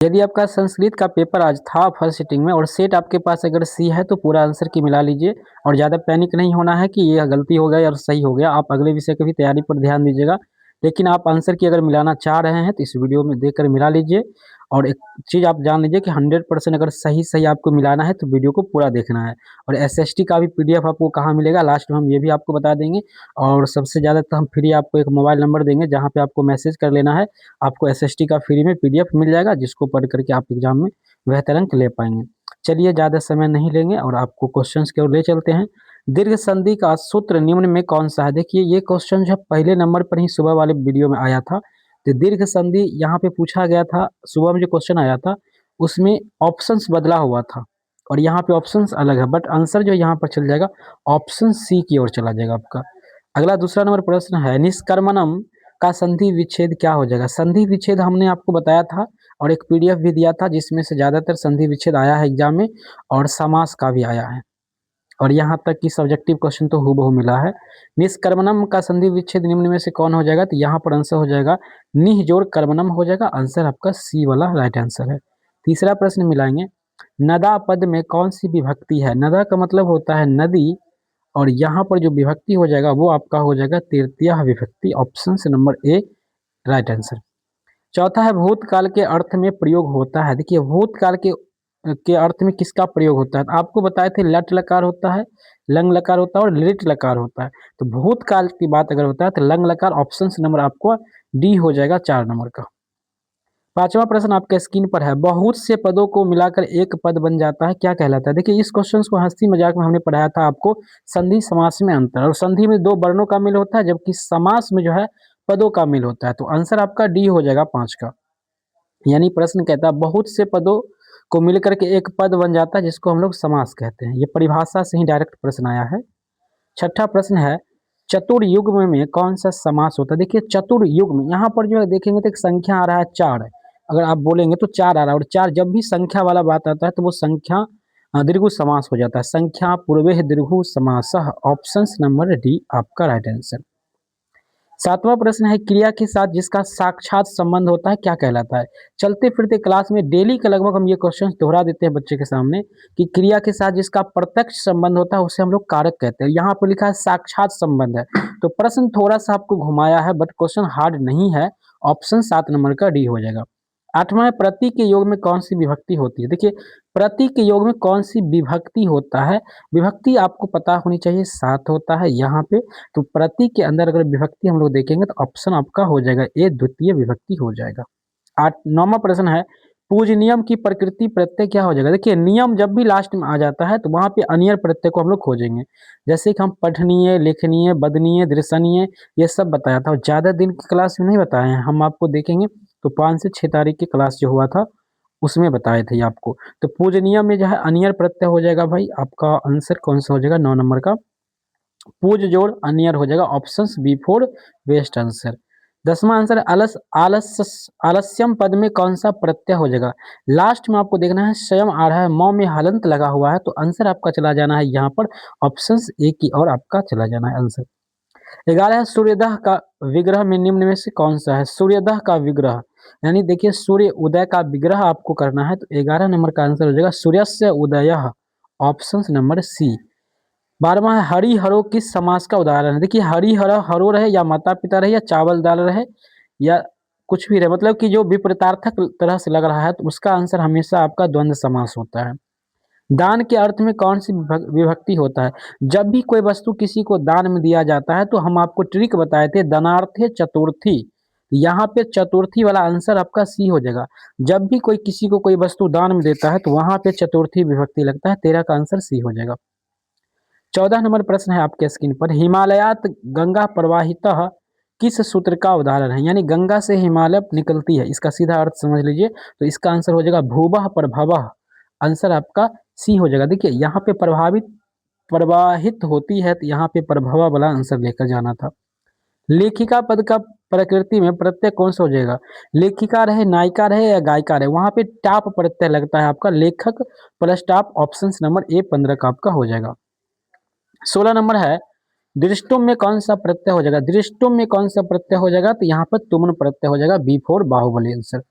यदि आपका संस्कृत का पेपर आज था फर्स्ट सिटिंग में और सेट आपके पास अगर सी है तो पूरा आंसर की मिला लीजिए और ज़्यादा पैनिक नहीं होना है कि ये गलती हो गया और सही हो गया। आप अगले विषय की भी तैयारी पर ध्यान दीजिएगा। लेकिन आप आंसर की अगर मिलाना चाह रहे हैं तो इस वीडियो में देखकर मिला लीजिए। और एक चीज़ आप जान लीजिए कि 100% अगर सही आपको मिलाना है तो वीडियो को पूरा देखना है। और एसएसटी का भी पीडीएफ आपको कहाँ मिलेगा लास्ट में हम ये भी आपको बता देंगे। और सबसे ज़्यादा तो हम फ्री आपको एक मोबाइल नंबर देंगे जहाँ पे आपको मैसेज कर लेना है। आपको एसएसटी का फ्री में पीडीएफ मिल जाएगा जिसको पढ़ करके आप एग्जाम में बेहतर अंक ले पाएंगे। चलिए ज़्यादा समय नहीं लेंगे और आपको क्वेश्चंस की ओर ले चलते हैं। दीर्घ संधि का सूत्र निम्न में कौन सा है? देखिए ये क्वेश्चन जो है पहले नंबर पर ही सुबह वाले वीडियो में आया था। तो दीर्घ संधि यहाँ पे पूछा गया था, सुबह में जो क्वेश्चन आया था उसमें ऑप्शंस बदला हुआ था और यहाँ पे ऑप्शंस अलग है, बट आंसर जो यहाँ पर चल जाएगा ऑप्शन सी की ओर चला जाएगा आपका। अगला दूसरा नंबर प्रश्न है, निष्कर्मणम का संधि विच्छेद क्या हो जाएगा? संधि विच्छेद हमने आपको बताया था और एक पीडीएफ भी दिया था जिसमें से ज़्यादातर संधि विच्छेद आया है एग्जाम में और समास का भी आया है। और यहाँ तक कि सब्जेक्टिव क्वेश्चन तो हूबहू मिला है। निष्कर्मणम का संधि विच्छेद निम्न में से कौन हो जाएगा? तो यहाँ पर आंसर हो जाएगा निह जोड़ कर्मणम हो जाएगा। आंसर आपका सी वाला राइट आंसर है। तीसरा प्रश्न मिलाएंगे, नदा पद में कौन सी विभक्ति है? नदा का मतलब होता है नदी और यहाँ पर जो विभक्ति हो जाएगा वो आपका हो जाएगा तृतीय विभक्ति। Option number A right answer. चौथा है भूतकाल के अर्थ में प्रयोग होता है। देखिए भूतकाल के अर्थ में किसका प्रयोग होता है? तो आपको बताए थे लट लकार होता है, लंग लकार होता है और लिट लकार होता है। तो भूतकाल की बात अगर होता है तो लंग लकार। ऑप्शन नंबर आपको डी हो जाएगा 4 नंबर का। पांचवा प्रश्न आपके स्क्रीन पर है, बहुत से पदों को मिलाकर एक पद बन जाता है, क्या कहलाता है? देखिए इस क्वेश्चन को हंसी मजाक में हमने पढ़ाया था आपको संधि समास में अंतर। और संधि में 2 वर्णों का मेल होता है जबकि समास में जो है पदों का मेल होता है। तो आंसर आपका डी हो जाएगा 5 का। यानी प्रश्न कहता है बहुत से पदों को मिलकर के एक पद बन जाता है जिसको हम लोग समास कहते हैं। ये परिभाषा से ही डायरेक्ट प्रश्न आया है। छठा प्रश्न है, चतुर्युग्म में कौन सा समास होता है? देखिए चतुर्युग्म यहाँ पर जो है देखेंगे तो एक संख्या आ रहा है 4। अगर आप बोलेंगे तो 4 आ रहा है और 4 जब भी संख्या वाला बात आता है तो वो संख्या दीर्घु समास हो जाता है। संख्या पूर्वे दीर्घु समासः। ऑप्शन नंबर डी आपका राइट आंसर। सातवां प्रश्न है, क्रिया के साथ जिसका साक्षात संबंध होता है क्या कहलाता है? चलते फिरते क्लास में डेली का लगभग हम ये क्वेश्चन दोहरा देते हैं बच्चे के सामने कि क्रिया के साथ जिसका प्रत्यक्ष संबंध होता है उसे हम लोग कारक कहते हैं। यहाँ पर लिखा है साक्षात संबंध है। तो प्रश्न थोड़ा सा आपको घुमाया है बट क्वेश्चन हार्ड नहीं है। ऑप्शन 7 नंबर का डी हो जाएगा। आठवां है, प्रति के योग में कौन सी विभक्ति होती है? देखिए प्रति के योग में कौन सी विभक्ति होता है? विभक्ति आपको पता होनी चाहिए, 7 होता है यहाँ पे। तो प्रति के अंदर अगर विभक्ति हम लोग देखेंगे तो ऑप्शन आपका हो जाएगा ए द्वितीय विभक्ति हो जाएगा। 9वां प्रश्न है, पूज्य नियम की प्रकृति प्रत्यय क्या हो जाएगा? देखिए नियम जब भी लास्ट में आ जाता है तो वहां पे अनियर प्रत्यय को हम लोग खोजेंगे। जैसे कि हम पठनीय, लेखनीय, बदनीय, दृशनीय ये सब बताया था और ज्यादा दिन की क्लास में नहीं बताए हैं। हम आपको देखेंगे तो 5 से 6 तारीख की क्लास जो हुआ था उसमें बताए थे आपको। तो पूजनीय में जो है अनियर प्रत्यय हो जाएगा भाई। आपका आंसर कौन सा हो जाएगा? 9 नंबर का पूज जोड़ अनियर हो जाएगा। Option B for best answer. 10वां आंसर आलस्यम पद में कौन सा प्रत्यय हो जाएगा? लास्ट में आपको देखना है स्वयं आ रहा है, मौ में हलंत लगा हुआ है तो आंसर आपका चला जाना है यहाँ पर ऑप्शन ए की और आपका चला जाना है आंसर। 11 है, सूर्यदह का विग्रह में निम्न में से कौन सा है? सूर्यदह का विग्रह यानी देखिए सूर्य उदय का विग्रह आपको करना है तो 11 नंबर का आंसर हो जाएगा सूर्यस्य उदयः। Option number C. 12वां है, हरि हरो किस समास का उदाहरण है? देखिए हरि हरो हरो रहे या माता पिता रहे या चावल दाल रहे या कुछ भी रहे, मतलब कि जो विपरीतार्थक तरह से लग रहा है तो उसका आंसर हमेशा आपका द्वंद्व समास होता है। दान के अर्थ में कौन सी विभक्ति होता है? जब भी कोई वस्तु किसी को दान में दिया जाता है तो हम आपको ट्रिक बताए थे दानार्थे चतुर्थी। यहाँ पे चतुर्थी वाला आंसर आपका सी हो जाएगा। जब भी कोई किसी को कोई वस्तु दान में देता है तो वहां पे चतुर्थी विभक्ति लगता है। 13 का आंसर सी हो जाएगा। 14 नंबर प्रश्न है आपके स्क्रीन पर, हिमालयात गंगा प्रवाहितः किस सूत्र का उदाहरण है? यानी गंगा से हिमालय निकलती है, इसका सीधा अर्थ समझ लीजिए तो इसका आंसर हो जाएगा भूवः प्रभवः। आंसर आपका सी हो जाएगा। देखिए यहाँ पे प्रवाहित होती है तो यहाँ पे प्रभवा वाला आंसर लेकर जाना था। लेखिका पद का प्रकृति में प्रत्यय कौन सा हो जाएगा? लेखिका रहे, नायिका रहे या गायिका रहे, वहां पे टाप प्रत्यय लगता है आपका, लेखक plus top. Option number A 15 का आपका हो जाएगा। 16 नंबर है, दृष्टुम में कौन सा प्रत्यय हो जाएगा? दृष्टुम में कौन सा प्रत्यय हो जाएगा? तो यहाँ पर तुमन प्रत्यय हो जाएगा। B four Baahubali answer.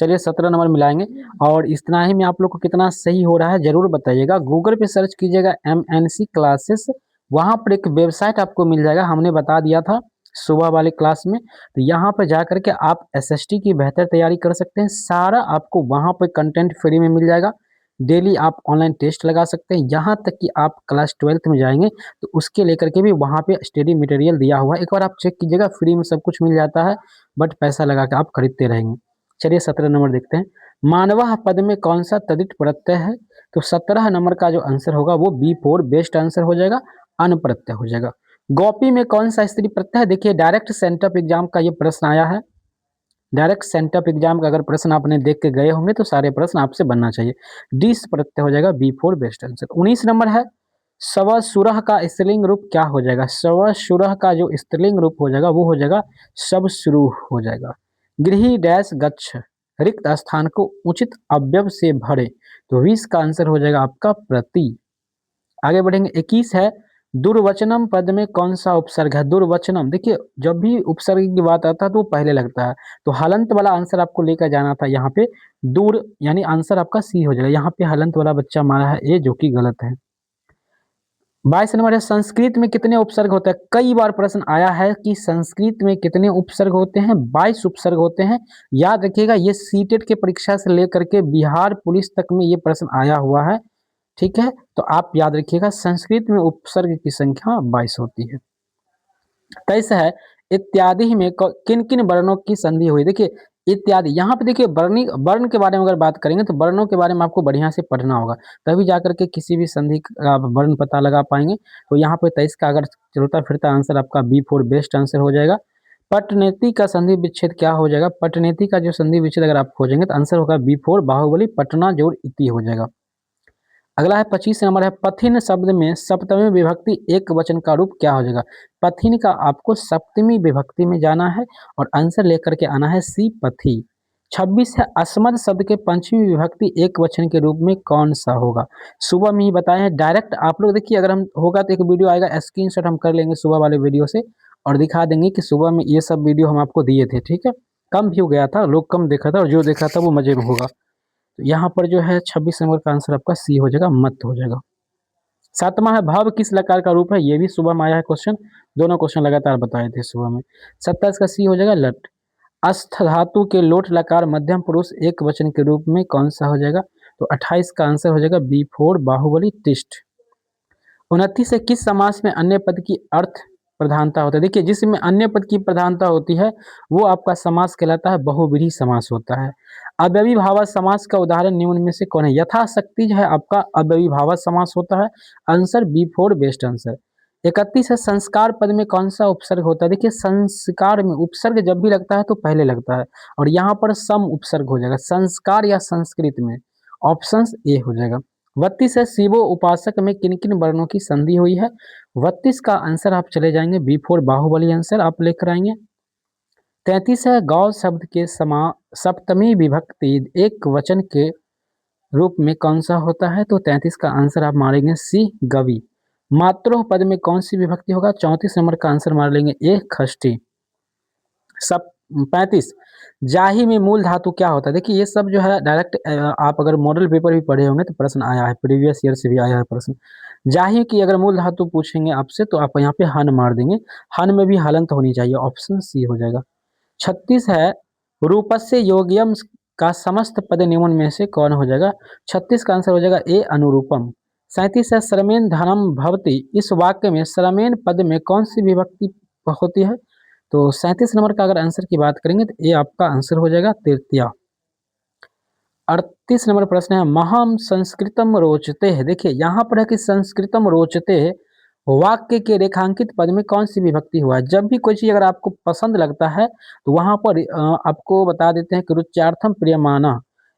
चलिए 17 नंबर मिलाएंगे। और इतना ही में आप लोग को कितना सही हो रहा है जरूर बताइएगा। गूगल पे सर्च कीजिएगा MNC क्लासेस, वहां पर एक वेबसाइट आपको मिल जाएगा, हमने बता दिया था सुबह वाले क्लास में। तो यहाँ पर जा करके आप SST की बेहतर तैयारी कर सकते हैं। सारा आपको वहां पर कंटेंट फ्री में मिल जाएगा। डेली आप ऑनलाइन टेस्ट लगा सकते हैं, यहाँ तक कि आप क्लास 12th में जाएंगे तो उसके लेकर के भी वहाँ पे स्टडी मटेरियल दिया हुआ है। एक बार आप चेक कीजिएगा, फ्री में सब कुछ मिल जाता है, बट पैसा लगा के आप खरीदते रहेंगे। चलिए 17 नंबर देखते हैं। मानवः पद में कौन सा तदित प्रत्यय है? तो 17 नंबर का जो आंसर होगा वो B4 बेस्ट आंसर हो जाएगा, अन प्रत्यय हो जाएगा। गोपी में कौन सा स्त्री प्रत्यय है? देखिए डायरेक्ट सेंटअप एग्जाम का ये प्रश्न आया है। डायरेक्ट सेंटअप एग्जाम का अगर प्रश्न आपने देख के गए होंगे तो सारे प्रश्न आपसे बनना चाहिए। डी प्रत्यय हो जाएगा, B4 बेस्ट आंसर। 19 नंबर है, स्वसुरह का स्त्रीलिंग रूप क्या हो जाएगा? स्वसुरह का जो स्त्रीलिंग रूप हो जाएगा वो हो जाएगा सबसुरु हो जाएगा। गृही डैश गच्छ, रिक्त स्थान को उचित अवयव से भरे, तो 20 का आंसर हो जाएगा आपका प्रति। आगे बढ़ेंगे। 21 है, दुर्वचनम पद में कौन सा उपसर्ग है? दुर्वचनम, देखिए जब भी उपसर्ग की बात आता है तो वो पहले लगता है, तो हलंत वाला आंसर आपको लेकर जाना था यहाँ पे। दूर यानी आंसर आपका सी हो जाएगा। यहाँ पे हलंत वाला बच्चा मारा है ए, जो कि गलत है। 22 नंबर है, संस्कृत में कितने उपसर्ग होते हैं? कई बार प्रश्न आया है कि संस्कृत में कितने उपसर्ग होते हैं? 22 उपसर्ग होते हैं। याद रखिएगा, ये सीटेट के परीक्षा से लेकर के बिहार पुलिस तक में ये प्रश्न आया हुआ है। ठीक है, तो आप याद रखिएगा संस्कृत में उपसर्ग की संख्या 22 होती है। 23 है, इत्यादि में किन किन वर्णों की संधि हुई? देखिए इत्यादि, यहाँ पे देखिए वर्ण के बारे में अगर बात करेंगे तो वर्णों के बारे में आपको बढ़िया से पढ़ना होगा, तभी जाकर के किसी भी संधि का वर्ण पता लगा पाएंगे। तो यहाँ पे 23 का अगर चलता फिरता आंसर आपका B4 बेस्ट आंसर हो जाएगा। पटनेती का संधि विच्छेद क्या हो जाएगा? पटनेती का जो संधि विच्छेद अगर आप खोजेंगे तो आंसर होगा B4 बाहुबली पटना जोड़ इति हो जाएगा। अगला है 25 नंबर है, पथिन शब्द में सप्तमी विभक्ति एक वचन का रूप क्या हो जाएगा? पथिन का आपको सप्तमी विभक्ति में जाना है और आंसर लेकर के आना है सी पथी। 26 है, अस्मद शब्द के पंचमी विभक्ति एक वचन के रूप में कौन सा होगा? सुबह में ही बताए हैं, डायरेक्ट आप लोग देखिए, अगर हम होगा तो एक वीडियो आएगा, स्क्रीनशॉट हम कर लेंगे सुबह वाले वीडियो से और दिखा देंगे कि सुबह में ये सब वीडियो हम आपको दिए थे। ठीक है, कम व्यू गया था, लोग कम देखा था और जो देखा था वो मजे में होगा। तो यहाँ पर जो है 26 नंबर का आंसर आपका सी हो जाएगा, मत हो जाएगा। 7वां है, भाव किस लकार का रूप है? ये भी सुबह में आया है क्वेश्चन, दोनों क्वेश्चन लगातार बताए थे सुबह में। 27 का सी हो जाएगा लट। अस्थ धातु के लोट लकार मध्यम पुरुष एक वचन के रूप में कौन सा हो जाएगा? तो 28 का आंसर हो जाएगा B4 बाहुबली तिष्ठ। 29 से किस समास में अन्य पद की अर्थ प्रधानता होता है? देखिए जिसमें अन्य पद की प्रधानता होती है वो आपका समास कहलाता है बहुव्रीहि समास होता है। अव्ययीभावात समास का उदाहरण निम्न में से कौन है? यथाशक्ति जो है आपका अव्ययीभावात समास होता है, आंसर B4 बेस्ट आंसर। 31 है, संस्कार पद में कौन सा उपसर्ग होता है? देखिए संस्कार में उपसर्ग जब भी लगता है तो पहले लगता है और यहाँ पर सम उपसर्ग हो जाएगा, संस्कार या संस्कृत में, ऑप्शन ए हो जाएगा। 32 है, शिवो उपासक में किन किन वर्णों की संधि हुई है? 32 का आंसर आप चले जाएंगे B4 बाहुबली आंसर आप लेकर आएंगे। 33 है, गौ शब्द के सप्तमी विभक्ति एक वचन के रूप में कौन सा होता है? तो 33 का आंसर आप मारेंगे सी गवि। मात्रोह पद में कौन सी विभक्ति होगा? 34 नंबर का आंसर मार लेंगे ए खष्टी। सब 35, जाहि में मूल धातु क्या होता है? देखिए ये सब जो है डायरेक्ट आप अगर मॉडल पेपर भी पढ़े होंगे तो प्रश्न आया है, प्रीवियस ईयर से भी आया है प्रश्न। जाहि की अगर मूल धातु पूछेंगे आपसे तो आप यहाँ पे हन मार देंगे, हन में भी हलंत होनी चाहिए, ऑप्शन सी हो जाएगा। 36 है, रूपस्य योग्यम का समस्त पद निम्न में से कौन हो जाएगा? 36 का आंसर हो जाएगा ए अनुरूपम। 37 है, श्रमेण धनम भवति, इस वाक्य में श्रमेण पद में कौन सी विभक्ति होती है? तो 37 नंबर का अगर आंसर की बात करेंगे तो ये आपका आंसर हो जाएगा तृतीया। 38 नंबर प्रश्न है, महम संस्कृतम रोचते है। देखिए यहाँ पर है कि संस्कृतम रोचते वाक्य के रेखांकित पद में कौन सी विभक्ति हुआ है? जब भी कोई चीज अगर आपको पसंद लगता है तो वहां पर आपको बता देते हैं कि रुच्यार्थम प्रियमाना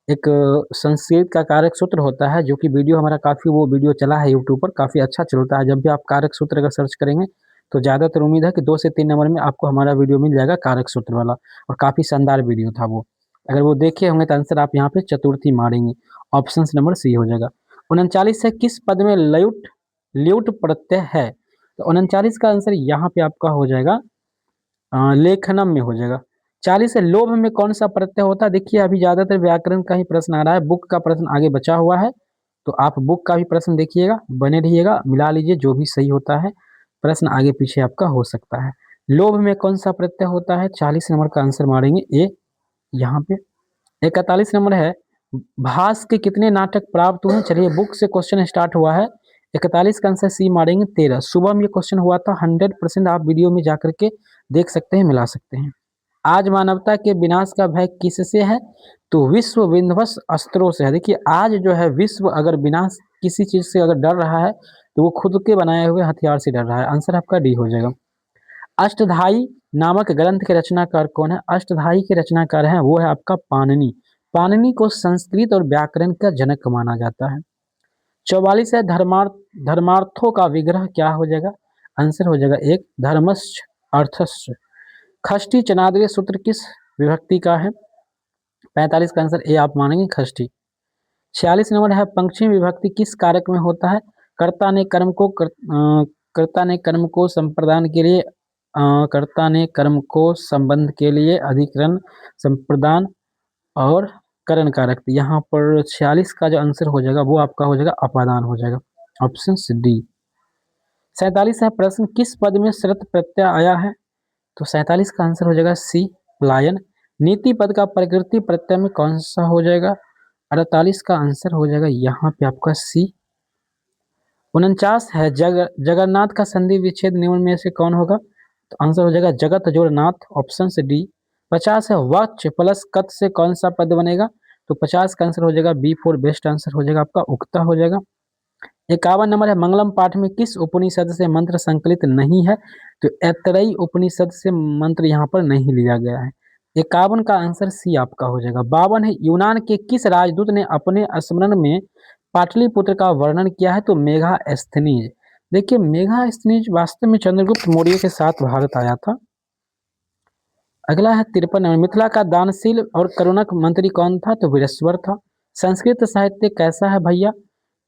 एक संस्कृत का कारक सूत्र होता है, जो कि वीडियो हमारा काफी वो वीडियो चला है यूट्यूब पर, काफी अच्छा चलता है। जब भी आप कारक सूत्र का सर्च करेंगे तो ज्यादातर उम्मीद है कि 2 से 3 नंबर में आपको हमारा वीडियो मिल जाएगा कारक सूत्र वाला, और काफी शानदार वीडियो था वो। अगर वो देखे होंगे तो आंसर आप यहाँ पे चतुर्थी मारेंगे, ऑप्शन नंबर सी हो जाएगा। 39 है, किस पद में ल्यूट ल्यूट प्रत्यय है? तो 39 का आंसर यहाँ पे आपका हो जाएगा लेखनम में हो जाएगा। 40 है, लोभ में कौन सा प्रत्यय होता है? देखिए अभी ज्यादातर व्याकरण का ही प्रश्न आ रहा है, बुक का प्रश्न आगे बचा हुआ है, तो आप बुक का भी प्रश्न देखिएगा, बने रहिएगा, मिला लीजिए जो भी सही होता है, प्रश्न आगे पीछे आपका हो सकता है। लोभ में कौन सा प्रत्यय होता है? 40 नंबर का आंसर मारेंगे ए यहाँ पे। 41 नंबर है, भास के कितने नाटक प्राप्त हुए? चलिए बुक से क्वेश्चन स्टार्ट हुआ है। 41 का आंसर सी मारेंगे 13। सुबह में ये क्वेश्चन हुआ था, 100% आप वीडियो में जाकर के देख सकते हैं, मिला सकते हैं। आज मानवता के विनाश का भय किससे है? तो विश्व विध्वंस अस्त्रों से है। देखिए आज जो है विश्व अगर विनाश किसी चीज से अगर डर रहा है तो वो खुद के बनाए हुए हथियार से डर रहा है। आंसर आपका डी हो जाएगा। अष्टधाई नामक ग्रंथ के रचनाकार कौन है? अष्टधाई के रचनाकार है वो है आपका पाणिनि। पाणिनि को संस्कृत और व्याकरण का जनक माना जाता है। 44 है, धर्मार्थों का विग्रह क्या हो जाएगा? आंसर हो जाएगा एक, धर्मश्च अर्थश्च। खष्टी चनाद्री सूत्र किस विभक्ति का है? 45 का आंसर ए आप मानेंगे खष्टी। 46 नंबर है, पंचमी विभक्ति किस कारक में होता है? कर्ता ने कर्म को कर्ता ने कर्म को संप्रदान के लिए कर्ता ने कर्म को संबंध के लिए अधिकरण संप्रदान और करण कारक। यहाँ पर 46 का जो आंसर हो जाएगा वो आपका हो जाएगा अपादान हो जाएगा, ऑप्शन डी। 47 है, प्रश्न किस पद में शरत प्रत्यय आया है? तो 47 का आंसर हो जाएगा सी पलायन। नीति पद का प्रकृति प्रत्यय में कौन सा हो जाएगा? 48 का आंसर हो जाएगा यहाँ पे आपका सी। 49 है, जगन्नाथ का संधि विच्छेद निम्न में से कौन होगा? तो आंसर हो जाएगा जगत जोड़ नाथ, ऑप्शन से डी। 50 है, वक्ष प्लस कत से कौन सा पद बनेगा? तो 50 का आंसर हो जाएगा B4, बेस्ट आंसर हो जाएगा आपका उक्ता हो जाएगा। 51 नंबर है, मंगलम पाठ में किस उपनिषद से मंत्र संकलित नहीं है? तो ऐतरेय उपनिषद से मंत्र यहाँ पर नहीं लिया गया है। 51 का आंसर सी आपका हो जाएगा। 52 है, यूनान के किस राजदूत ने अपने स्मरण में पाटलिपुत्र का वर्णन किया है? तो मेगास्थनीज। देखिए मेगास्थनीज वास्तव में चंद्रगुप्त मौर्य के साथ भारत आया था। अगला है 53 नंबर, मिथिला का दानशील और करुणक मंत्री कौन था? तो वीरेश्वर था। संस्कृत साहित्य कैसा है भैया?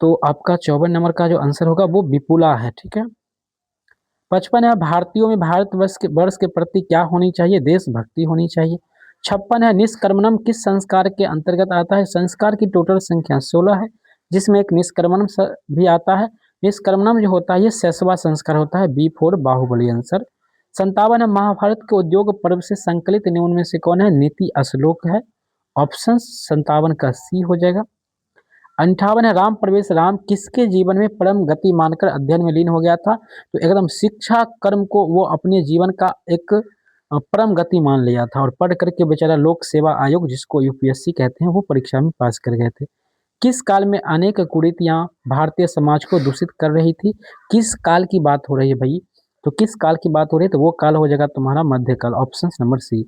तो आपका 54 नंबर का जो आंसर होगा वो विपुला है, ठीक है। 55 है, भारतीयों में भारत वर्ष के प्रति क्या होनी चाहिए? देशभक्ति होनी चाहिए। 56 है, निष्कर्मणम किस संस्कार के अंतर्गत आता है? संस्कार की टोटल संख्या 16 है, जिसमें एक निष्कर्मणम भी आता है। निष्कर्मणम जो होता है ये 6वां संस्कार होता है, B4 बाहुबली आंसर। 57 है, महाभारत के उद्योग पर्व से संकलित निम्न में से कौन है? नीति श्लोक है, ऑप्शन 57 का सी हो जाएगा। 58 है, राम प्रवेश राम किसके जीवन में परम गति मानकर अध्ययन में लीन हो गया था? तो एकदम शिक्षा कर्म को वो अपने जीवन का एक परम गति मान लिया था और पढ़ करके बेचारा लोक सेवा आयोग जिसको यूपीएससी कहते हैं वो परीक्षा में पास कर गए थे। किस काल में अनेक कुरीतियां भारतीय समाज को दूषित कर रही थी? किस काल की बात हो रही है भाई? तो किस काल की बात हो रही है? तो वो काल हो जाएगा तुम्हारा मध्यकाल, ऑप्शन नंबर सी।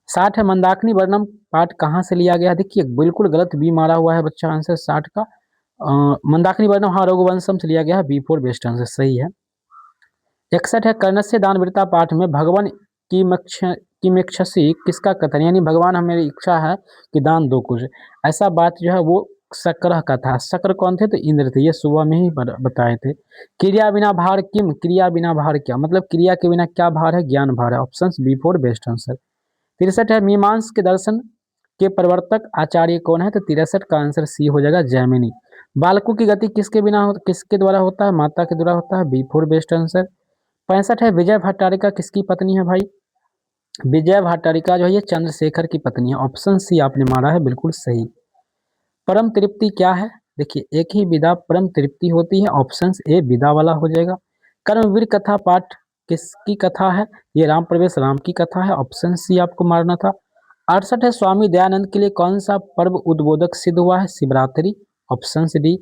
60 है, मंदाकिनी वर्णम पाठ कहाँ से लिया गया? देखिए बिल्कुल गलत बी मारा हुआ है बच्चा, आंसर 60 का मंदाकिनी वर्णम हाँ रघुवंशम से लिया गया है, B4 बेस्ट आंसर सही है। 61 है, कर्णस्य दानवीरता पाठ में भगवान की मेक्षसी किसका कथन, यानी भगवान हमें इच्छा है कि दान दो कुछ, ऐसा बात जो है वो शक्र का था। शक्र कौन थे? तो इंद्र थे, ये सुबह में ही बताए थे। क्रिया बिना भार किम, क्रिया बिना भार क्या, मतलब क्रिया के बिना क्या भार है? ज्ञान भार है, ऑप्शन B4 बेस्ट आंसर। 63 है, मीमांस के दर्शन के प्रवर्तक आचार्य कौन है? तो 63 का आंसर सी हो जाएगा जैमिनी। बालकों की गति किसके बिना किसके द्वारा होता है? माता के द्वारा होता है, B4 बेस्ट आंसर। 65 है, विजय भट्टारिका किसकी पत्नी है भाई? विजय भट्टारिका जो है ये चंद्रशेखर की पत्नी है, ऑप्शन सी आपने मारा है बिल्कुल सही। परम तृप्ति क्या है? देखिए एक ही विदा परम तृप्ति होती है, ऑप्शन ए विदा वाला हो जाएगा। कर्मवीर कथा पाठ किसकी कथा है? ये राम प्रवेश राम की कथा है, ऑप्शन सी आपको मारना था। 68 है, स्वामी दयानंद के लिए कौन सा पर्व उद्बोधक सिद्ध हुआ है? Shivratri, option D.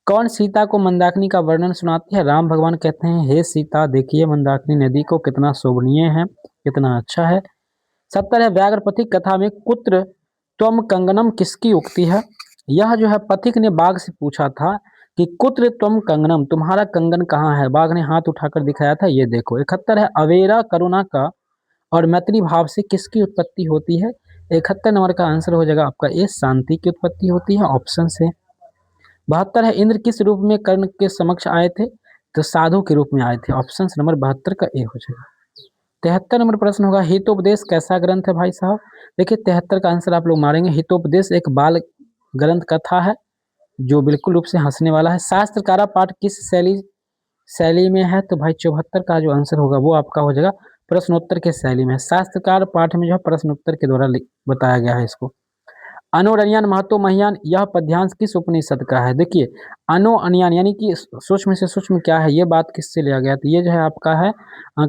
कौन सीता को मंदाकिनी का वर्णन सुनाती है? राम भगवान कहते हैं हे सीता देखिए मंदाकिनी नदी को कितना शोभनीय है, कितना अच्छा है। 70 है, व्याघ्र पथिक कथा में कुत्र त्वम कंगनम किसकी उक्ति है? यह जो है पथिक ने बाघ से पूछा था कि कुत्र त्वम कंगनम, तुम्हारा कंगन कहाँ है? बाघ ने हाथ उठाकर दिखाया था, ये देखो। 71 है, अवेरा करुणा का और मैत्री भाव से किसकी उत्पत्ति होती है? 71 नंबर का आंसर हो जाएगा आपका ए, शांति की उत्पत्ति होती है, ऑप्शन से। 72 है, इंद्र किस रूप में कर्ण के समक्ष आए थे? तो साधु के रूप में आए थे, ऑप्शन नंबर 72 का ए हो जाएगा। 73 नंबर प्रश्न होगा, हितोपदेश कैसा ग्रंथ है भाई साहब? देखिए 73 का आंसर आप लोग मारेंगे, हितोपदेश एक बाल ग्रंथ कथा है जो बिल्कुल रूप से हंसने वाला है। शास्त्रकारा पाठ किस शैली शैली में है? तो भाई 74 का जो आंसर होगा वो आपका हो जाएगा प्रश्नोत्तर के शैली में। शास्त्रकार पाठ में जो है प्रश्नोत्तर के द्वारा बताया गया है इसको। अनो अनियान महतो महियान, यह पद्यांश किस उपनिषद का है? देखिए अनो अनियान यानी कि सूक्ष्म से सूक्ष्म क्या है, ये बात किससे लिया गया? तो ये जो है आपका है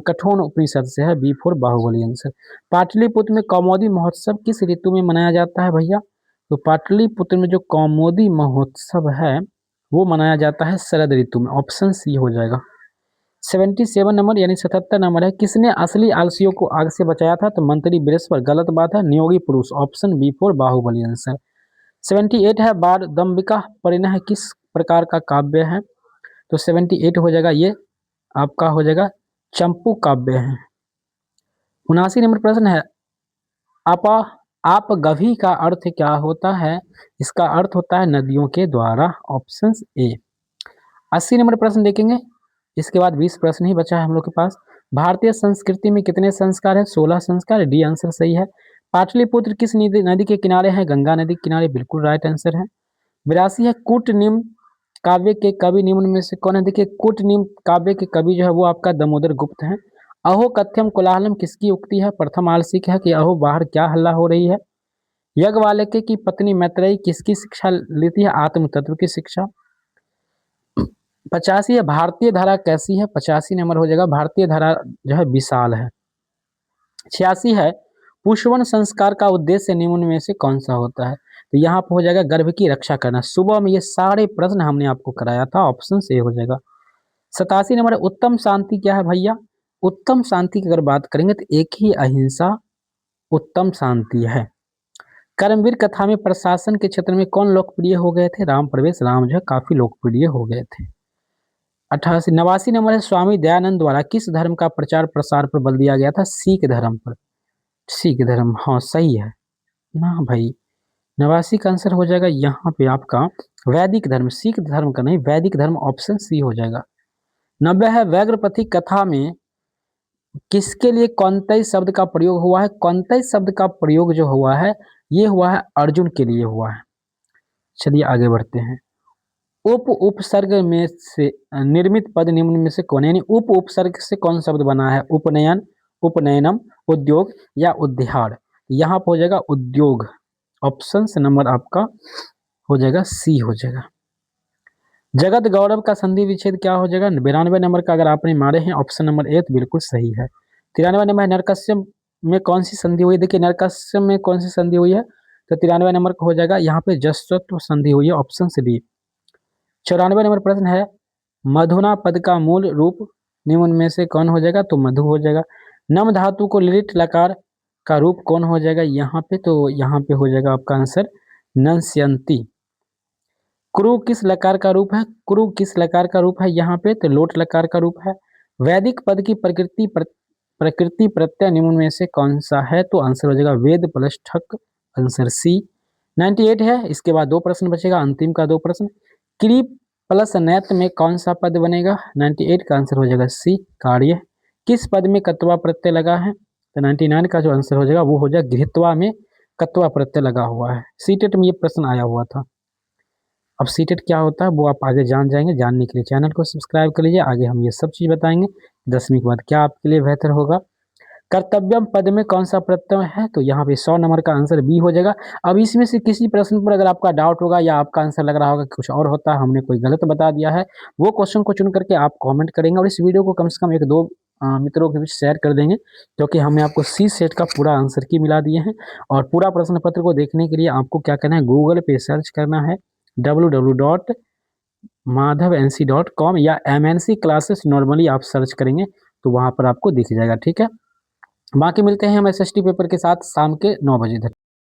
कठोर उपनिषद से है, B4 बाहुबली आंसर। पाटलिपुत्र में कौमुदी महोत्सव किस ऋतु में मनाया जाता है भैया? तो पाटलिपुत्र में जो कौमुदी महोत्सव है वो मनाया जाता है शरद ऋतु में, ऑप्शन सी हो जाएगा। 77 नंबर यानी 77 नंबर है, किसने असली आलसियों को आग से बचाया था? तो मंत्री बृहस्पति, गलत बात है, नियोगी पुरुष, ऑप्शन B4 बाहुबली आंसर। 78 है, बारदम्बिका परिणय किस प्रकार का काव्य है? तो 78 हो जाएगा, ये आपका हो जाएगा चंपू काव्य है। 79 नंबर प्रश्न है, आप गभी का अर्थ क्या होता है? इसका अर्थ होता है नदियों के द्वारा, ऑप्शन ए। 80 नंबर प्रश्न देखेंगे, इसके बाद 20 प्रश्न ही बचा है हम लोग के पास। भारतीय संस्कृति में कितने संस्कार है? 16 संस्कार, डी आंसर सही है। पाटलिपुत्र किस नदी के किनारे है? गंगा नदी के किनारे, बिल्कुल राइट आंसर है। 82 है, कूटनिम्न काव्य के कवि निम्न में से कौन है? देखिए कूटनिम्न काव्य के कवि जो है वो आपका दामोदर गुप्त है। अहो कथ्यम कोलाहलम किसकी उक्ति है? प्रथम आलसिक है कि अहो बाहर क्या हल्ला हो रही है। यज्ञवाल्क्य की पत्नी मैत्रेयी किसकी शिक्षा लेती है? आत्म तत्व की शिक्षा। 85 है, भारतीय धारा कैसी है? 85 नंबर हो जाएगा, भारतीय धारा जो है विशाल है। 86 है, पुष्पवन संस्कार का उद्देश्य निम्न में से कौन सा होता है? तो यहाँ पर हो जाएगा गर्भ की रक्षा करना। सुबह में ये सारे प्रश्न हमने आपको कराया था, ऑप्शन से हो जाएगा। 87 नंबर, उत्तम शांति क्या है भैया? उत्तम शांति की अगर बात करेंगे तो एक ही अहिंसा उत्तम शांति है। कर्मवीर कथा में प्रशासन के क्षेत्र में कौन लोकप्रिय हो गए थे? राम प्रवेश राम जो है काफी लोकप्रिय हो गए थे। 89 नंबर है, स्वामी दयानंद द्वारा किस धर्म का प्रचार प्रसार पर बल दिया गया था? सिख धर्म पर। सिख धर्म, हाँ सही है ना भाई। 89 का आंसर हो जाएगा यहाँ पे आपका वैदिक धर्म, सिख धर्म का नहीं, वैदिक धर्म, ऑप्शन सी हो जाएगा। 90 है, व्याघ्रपति कथा में किसके लिए कौनतई शब्द का प्रयोग हुआ है? कौनतई शब्द का प्रयोग जो हुआ है ये हुआ है अर्जुन के लिए हुआ है। चलिए आगे बढ़ते हैं। उपसर्ग में से निर्मित पद निम्न में से कौन है? यानी उपसर्ग से कौन शब्द बना है? उपनयन, उपनयनम, उद्योग या उद्यार। यहाँ पर हो जाएगा उद्योग, ऑप्शन से नंबर आपका हो जाएगा सी हो जाएगा। जगत गौरव का संधि विच्छेद क्या हो जाएगा? 92 नंबर का अगर आपने मारे हैं ऑप्शन नंबर ए तो बिल्कुल सही है। 93 नंबर नरकस्य में कौन सी संधि हुई? देखिए नरकस्य में कौन सी संधि हुई है? तो 93 नंबर का हो जाएगा यहाँ पे जसत्व संधि हुई है, ऑप्शन से डी। 94 नंबर प्रश्न है, मधुना पद का मूल रूप निम्न में से कौन हो जाएगा? तो मधु हो जाएगा। नम धातु को लिट लकार का रूप कौन हो जाएगा यहाँ पे? तो यहाँ पे हो जाएगा आपका आंसर नंस्यन्ति। क्रू किस लकार का रूप है? क्रू किस लकार का रूप है यहाँ पे? तो लोट लकार का रूप है। वैदिक पद की प्रकृति प्रत्यय निम्न में से कौन सा है? तो आंसर हो जाएगा वेद प्लस ठक, आंसर सी। 98 है, इसके बाद 2 प्रश्न बचेगा, अंतिम का 2 प्रश्न। क्री प्लस नैत में कौन सा पद बनेगा? 98 का आंसर हो जाएगा सी, कार्य। किस पद में कत्वा प्रत्यय लगा है? तो 99 का जो आंसर हो जाएगा वो हो जाएगा गृहीत्वा में कत्वा प्रत्यय लगा हुआ है। सीटेट में ये प्रश्न आया हुआ था। अब सीटेट क्या होता है वो आप आगे जान जाएंगे। जानने के लिए चैनल को सब्सक्राइब कर लीजिए, आगे हम ये सब चीज़ बताएंगे 10वीं के बाद क्या आपके लिए बेहतर होगा। कर्तव्यम पद में कौन सा प्रत्यय है? तो यहाँ पे 100 नंबर का आंसर बी हो जाएगा। अब इसमें से किसी प्रश्न पर अगर आपका डाउट होगा या आपका आंसर लग रहा होगा कि कुछ और होता है, हमने कोई गलत बता दिया है, वो क्वेश्चन को चुन करके आप कमेंट करेंगे और इस वीडियो को कम से कम 1-2 मित्रों के बीच शेयर कर देंगे, क्योंकि हमने आपको सी सेट का पूरा आंसर की मिला दिए हैं। और पूरा प्रश्न पत्र को देखने के लिए आपको क्या करना है, गूगल पे सर्च करना है www.madhavanc.com या MNC क्लासेस नॉर्मली आप सर्च करेंगे तो वहाँ पर आपको दिख जाएगा, ठीक है। बाकी मिलते हैं हम SST पेपर के साथ शाम के 9 बजे तक।